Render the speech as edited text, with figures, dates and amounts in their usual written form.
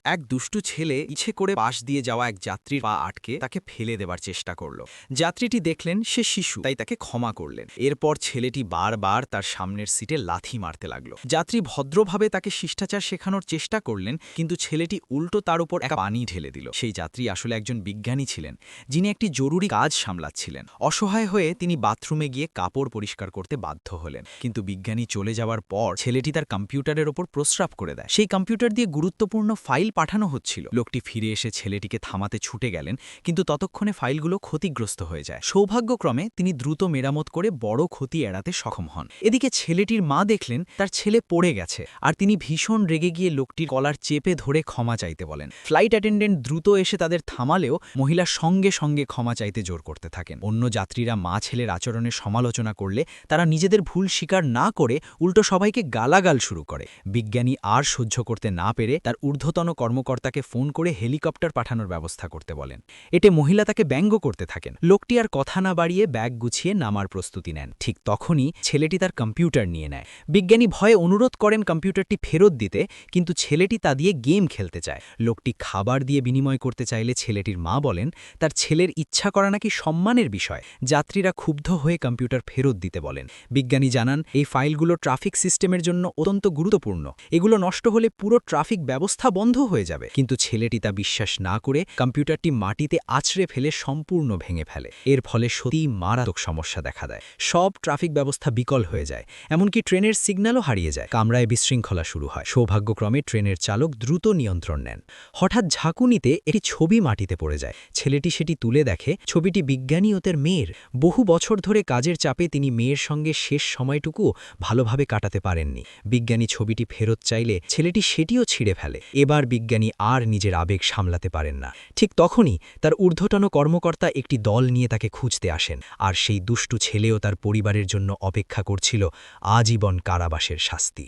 এক দুষ্টু ছেলে ইচ্ছে করে পাশ দিয়ে যাওয়া এক যাত্রীর পা আটকে তাকে ফেলে দেবার চেষ্টা করল। যাত্রীটি দেখলেন সে শিশু, তাই তাকে ক্ষমা করলেন। এরপর ছেলেটি বারবার তার সামনের সিটে লাথি মারতে লাগল। যাত্রী ভদ্রভাবে তাকে শিষ্টাচার শেখানোর চেষ্টা করলেন, কিন্তু ছেলেটি উল্টো তার উপর এক পানি ঢেলে দিল। সেই যাত্রী আসলে একজন বিজ্ঞানী ছিলেন, যিনি একটি জরুরি কাজ সামলাচ্ছিলেন। অসহায় হয়ে তিনি বাথরুমে গিয়ে কাপড় পরিষ্কার করতে বাধ্য হলেন। কিন্তু বিজ্ঞানী চলে যাওয়ার পর ছেলেটি তার কম্পিউটারের ওপর প্রস্রাব করে দেয়। সেই কম্পিউটার দিয়ে গুরুত্বপূর্ণ ফাইল পাঠানো হচ্ছিল। লোকটি ফিরে এসে ছেলেটিকে থামাতে ছুটে গেলেন, কিন্তু ততক্ষণে ফাইলগুলো ক্ষতিগ্রস্ত হয়ে যায়। সৌভাগ্যক্রমে তিনি দ্রুত মেরামত করে বড় ক্ষতি এড়াতে সক্ষম হন। এদিকে ছেলেটির মা দেখলেন তার ছেলে পড়ে গেছে, আর তিনি ভীষণ রেগে গিয়ে লোকটির কলার চেপে ধরে ক্ষমা চাইতে বলেন। ফ্লাইট অ্যাটেন্ডেন্ট দ্রুত এসে তাদের থামালেও মহিলা সঙ্গে সঙ্গে ক্ষমা চাইতে জোর করতে থাকেন। অন্য যাত্রীরা মা ছেলের আচরণের সমালোচনা করলে তারা নিজেদের ভুল স্বীকার না করে উল্টো সবাইকে গালাগাল শুরু করে। বিজ্ঞানী আর সহ্য করতে না পেরে তার ঊর্ধ্বতন কর্মকর্তাকে ফোন করে হেলিকপ্টার পাঠানোর ব্যবস্থা করতে বলেন। এতে মহিলা তাকে ব্যঙ্গ করতে থাকেন। লোকটি আর কথা না বাড়িয়ে ব্যাগ গুছিয়ে নামার প্রস্তুতি নেন। ঠিক তখনই ছেলেটি তার কম্পিউটার নিয়ে নেয়। বিজ্ঞানী ভয়ে অনুরোধ করেন কম্পিউটারটি ফেরত দিতে, কিন্তু ছেলেটি তা দিয়ে গেম খেলতে চায়। লোকটি খাবার দিয়ে বিনিময় করতে চাইলে ছেলেটির মা বলেন তার ছেলের ইচ্ছা করা নাকি সম্মানের বিষয়। যাত্রীরা ক্ষুব্ধ হয়ে কম্পিউটার ফেরত দিতে বলেন। বিজ্ঞানী জানান এই ফাইলগুলো ট্রাফিক সিস্টেমের জন্য অত্যন্ত গুরুত্বপূর্ণ, এগুলো নষ্ট হলে পুরো ট্রাফিক ব্যবস্থা বন্ধ হয়ে যাবে। কিন্তু ছেলেটি তা বিশ্বাস না করে কম্পিউটারটি মাটিতে আছড়ে ফেলে সম্পূর্ণ ভেঙে ফেলে। এর ফলে সত্যিই মারাত্মক সমস্যা দেখা দেয়। সব ট্রাফিক ব্যবস্থা বিকল হয়ে যায়, এমনকি ট্রেনের সিগন্যালও হারিয়ে যায়। কামরায় বিশৃঙ্খলা শুরু হয়। সৌভাগ্যক্রমে ট্রেনের চালক দ্রুত নিয়ন্ত্রণ নেন। হঠাৎ ঝাঁকুনিতে একটি ছবি মাটিতে পড়ে যায়। ছেলেটি সেটি তুলে দেখে ছবিটি বিজ্ঞানী ও তার মেয়ের। বহু বছর ধরে কাজের চাপে তিনি মেয়ের সঙ্গে শেষ সময়টুকু ভালোভাবে কাটাতে পারেননি। বিজ্ঞানী ছবিটি ফেরত চাইলে ছেলেটি সেটিও ছিঁড়ে ফেলে। এবার বিজ্ঞানী আর নিজের আবেগ সামলাতে পারেন না। ঠিক তখনই তার ঊর্ধ্বতন কর্মকর্তা একটি দল নিয়ে তাকে খুঁজতে আসেন, আর সেই দুষ্টু ছেলেও তার পরিবারের জন্য অপেক্ষা করছিল আজীবন কারাবাসের শাস্তি।